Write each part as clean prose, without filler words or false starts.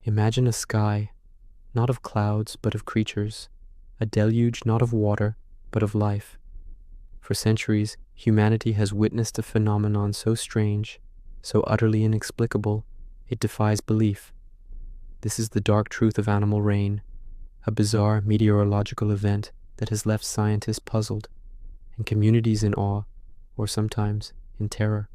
Imagine a sky, not of clouds, but of creatures, a deluge not of water, but of life. For centuries, humanity has witnessed a phenomenon so strange, so utterly inexplicable, it defies belief. This is the dark truth of animal rain, a bizarre meteorological event that has left scientists puzzled and communities in awe, or sometimes in terror.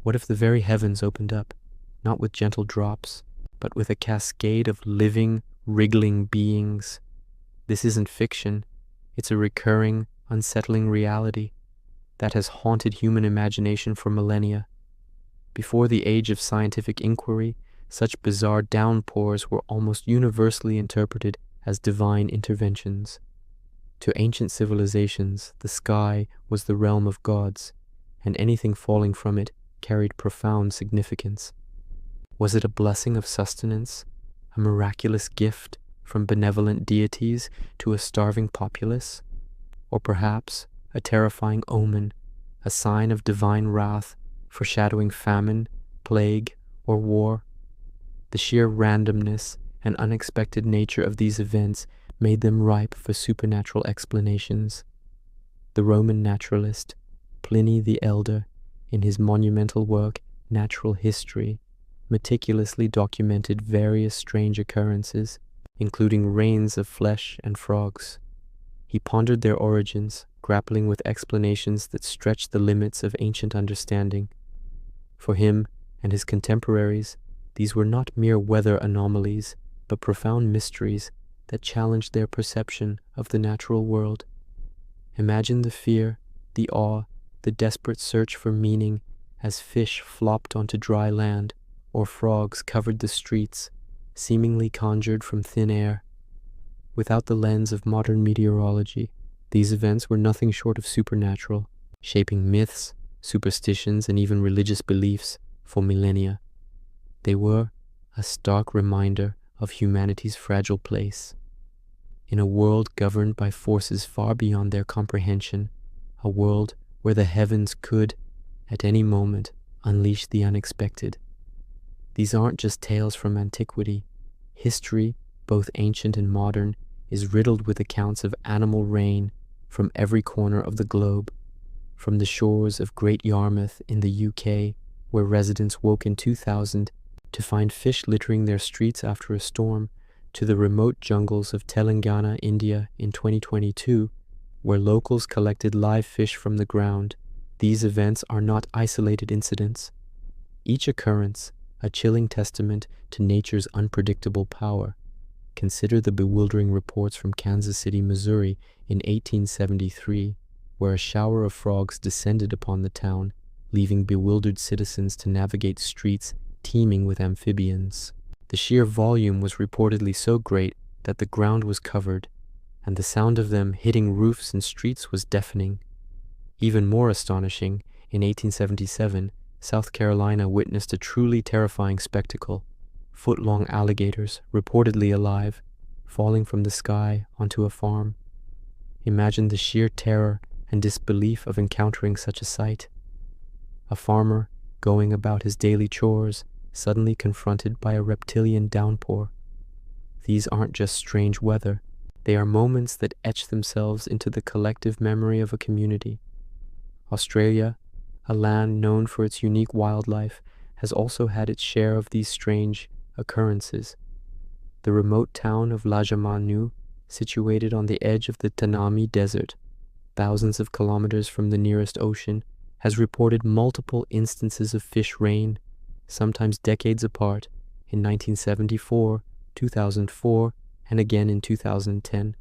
What if the very heavens opened up, not with gentle drops, but with a cascade of living, wriggling beings? This isn't fiction, it's a recurring, unsettling reality that has haunted human imagination for millennia. Before the age of scientific inquiry, such bizarre downpours were almost universally interpreted as divine interventions. To ancient civilizations, the sky was the realm of gods, and anything falling from it carried profound significance. Was it a blessing of sustenance, a miraculous gift from benevolent deities to a starving populace? Or perhaps a terrifying omen, a sign of divine wrath, foreshadowing famine, plague, or war? The sheer randomness and unexpected nature of these events made them ripe for supernatural explanations. The Roman naturalist, Pliny the Elder, in his monumental work, Natural History, meticulously documented various strange occurrences, including rains of flesh and frogs. He pondered their origins, grappling with explanations that stretched the limits of ancient understanding. For him and his contemporaries, these were not mere weather anomalies, but profound mysteries that challenged their perception of the natural world. Imagine the fear, the awe, the desperate search for meaning as fish flopped onto dry land or frogs covered the streets, seemingly conjured from thin air. Without the lens of modern meteorology, these events were nothing short of supernatural, shaping myths, superstitions, and even religious beliefs for millennia. They were a stark reminder of humanity's fragile place. In a world governed by forces far beyond their comprehension, a world where the heavens could, at any moment, unleash the unexpected. These aren't just tales from antiquity. History, both ancient and modern, is riddled with accounts of animal rain from every corner of the globe, from the shores of Great Yarmouth in the UK, where residents woke in 2000 to find fish littering their streets after a storm, to the remote jungles of Telangana, India in 2022, where locals collected live fish from the ground. These events are not isolated incidents. Each occurrence, a chilling testament to nature's unpredictable power. Consider the bewildering reports from Kansas City, Missouri in 1873, where a shower of frogs descended upon the town, leaving bewildered citizens to navigate streets teeming with amphibians. The sheer volume was reportedly so great that the ground was covered, and the sound of them hitting roofs and streets was deafening. Even more astonishing, in 1877, South Carolina witnessed a truly terrifying spectacle: foot-long alligators, reportedly alive, falling from the sky onto a farm. Imagine the sheer terror and disbelief of encountering such a sight. A farmer, going about his daily chores, suddenly confronted by a reptilian downpour. These aren't just strange weather, they are moments that etch themselves into the collective memory of a community. Australia, a land known for its unique wildlife, has also had its share of these strange occurrences. The remote town of Lajamanu, situated on the edge of the Tanami Desert, thousands of kilometers from the nearest ocean, has reported multiple instances of fish rain, sometimes decades apart, in 1974, 2004, and again in 2010.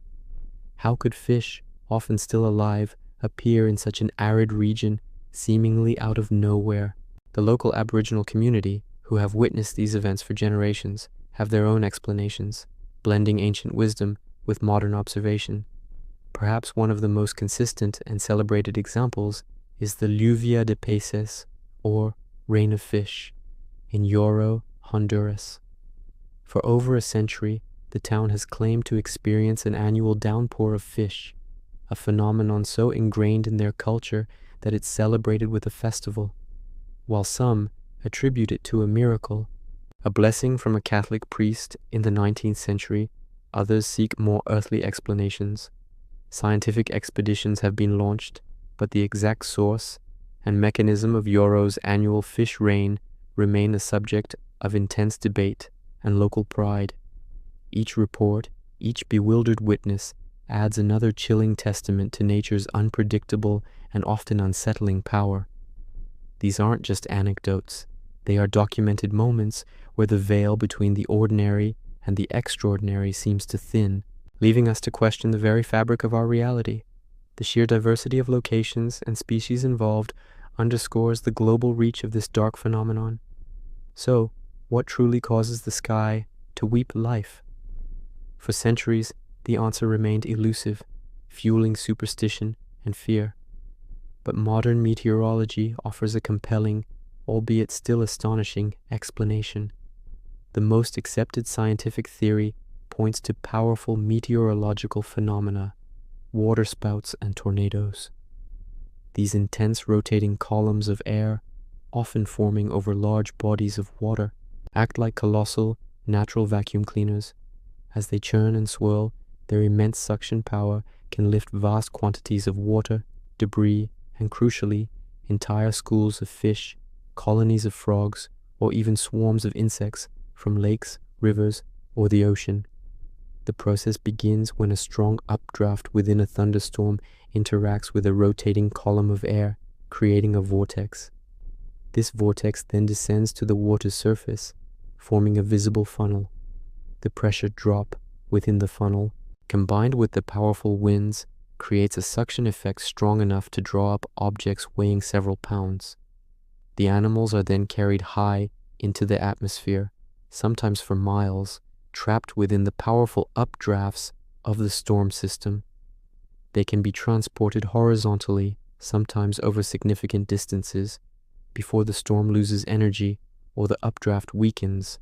How could fish, often still alive, appear in such an arid region, seemingly out of nowhere? The local Aboriginal community, who have witnessed these events for generations, have their own explanations, blending ancient wisdom with modern observation. Perhaps one of the most consistent and celebrated examples is the lluvia de peces, or rain of fish, in Yoro, Honduras. For over a century, the town has claimed to experience an annual downpour of fish, a phenomenon so ingrained in their culture that it's celebrated with a festival. While some attribute it to a miracle, A blessing from a Catholic priest in the 19th century, others seek more earthly explanations. Scientific expeditions have been launched, but the exact source and mechanism of Euro's annual fish rain remain a subject of intense debate and local pride. Each report, each bewildered witness, adds another chilling testament to nature's unpredictable and often unsettling power. These aren't just anecdotes. They are documented moments where the veil between the ordinary and the extraordinary seems to thin, leaving us to question the very fabric of our reality. The sheer diversity of locations and species involved underscores the global reach of this dark phenomenon. So, what truly causes the sky to weep life? For centuries, the answer remained elusive, fueling superstition and fear. But modern meteorology offers a compelling, albeit still astonishing, explanation. The most accepted scientific theory points to powerful meteorological phenomena, waterspouts and tornadoes. These intense rotating columns of air, often forming over large bodies of water, act like colossal natural vacuum cleaners. As they churn and swirl, their immense suction power can lift vast quantities of water, debris, and crucially, entire schools of fish, colonies of frogs, or even swarms of insects from lakes, rivers, or the ocean. The process begins when a strong updraft within a thunderstorm interacts with a rotating column of air, creating a vortex. This vortex then descends to the water's surface, forming a visible funnel. The pressure drop within the funnel, combined with the powerful winds, creates a suction effect strong enough to draw up objects weighing several pounds. The animals are then carried high into the atmosphere, sometimes for miles, trapped within the powerful updrafts of the storm system. They can be transported horizontally, sometimes over significant distances, before the storm loses energy or the updraft weakens.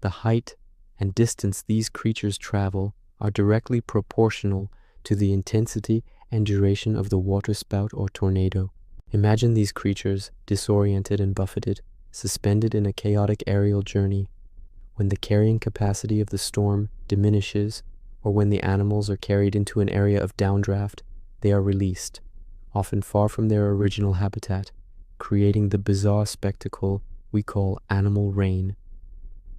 The height and distance these creatures travel are directly proportional to the intensity and duration of the waterspout or tornado. Imagine these creatures, disoriented and buffeted, suspended in a chaotic aerial journey. When the carrying capacity of the storm diminishes, or when the animals are carried into an area of downdraft, they are released, often far from their original habitat, creating the bizarre spectacle we call animal rain.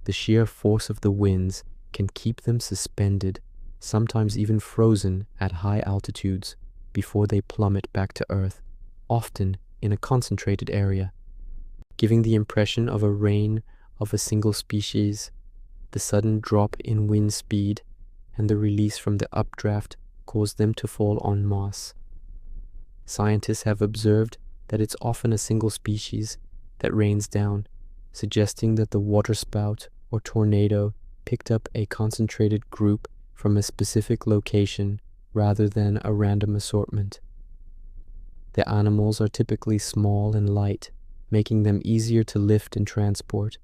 The sheer force of the winds can keep them suspended, sometimes even frozen at high altitudes, before they plummet back to Earth, often in a concentrated area. Giving the impression of a rain of a single species, the sudden drop in wind speed and the release from the updraft cause them to fall en masse. Scientists have observed that it's often a single species that rains down, suggesting that the waterspout or tornado picked up a concentrated group from a specific location rather than a random assortment. The animals are typically small and light, making them easier to lift and transport,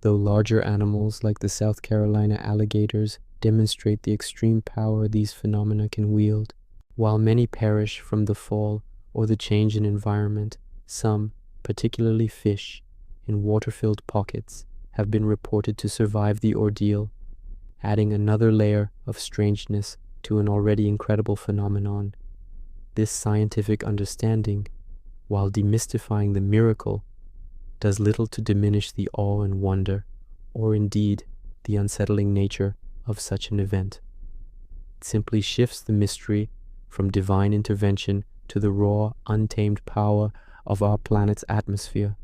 though larger animals like the South Carolina alligators demonstrate the extreme power these phenomena can wield. While many perish from the fall or the change in environment, some, particularly fish, in water-filled pockets, have been reported to survive the ordeal, adding another layer of strangeness to an already incredible phenomenon. This scientific understanding, while demystifying the miracle, does little to diminish the awe and wonder, or indeed the unsettling nature of such an event. It simply shifts the mystery from divine intervention to the raw, untamed power of our planet's atmosphere,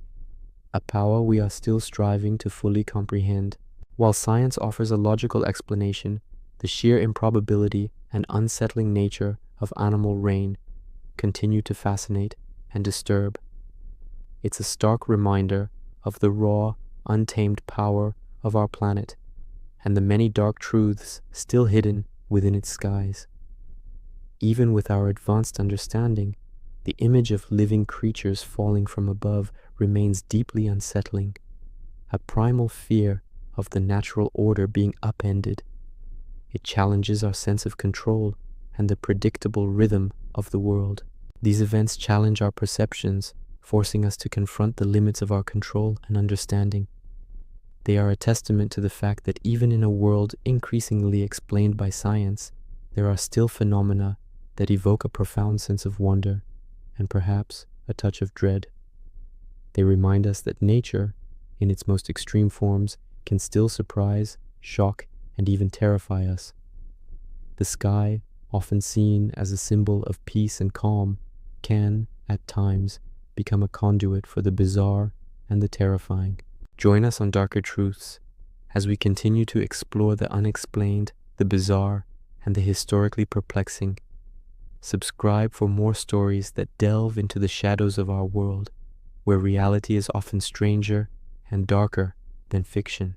a power we are still striving to fully comprehend. While science offers a logical explanation, the sheer improbability and unsettling nature of animal rain continue to fascinate and disturb. It's a stark reminder of the raw, untamed power of our planet and the many dark truths still hidden within its skies. Even with our advanced understanding, the image of living creatures falling from above remains deeply unsettling, a primal fear of the natural order being upended. It challenges our sense of control and the predictable rhythm of the world. These events challenge our perceptions, forcing us to confront the limits of our control and understanding. They are a testament to the fact that even in a world increasingly explained by science, there are still phenomena that evoke a profound sense of wonder and perhaps a touch of dread. They remind us that nature, in its most extreme forms, can still surprise, shock, and even terrify us. The sky, often seen as a symbol of peace and calm, can, at times, become a conduit for the bizarre and the terrifying. Join us on Darker Truths as we continue to explore the unexplained, the bizarre, and the historically perplexing. Subscribe for more stories that delve into the shadows of our world, where reality is often stranger and darker than fiction.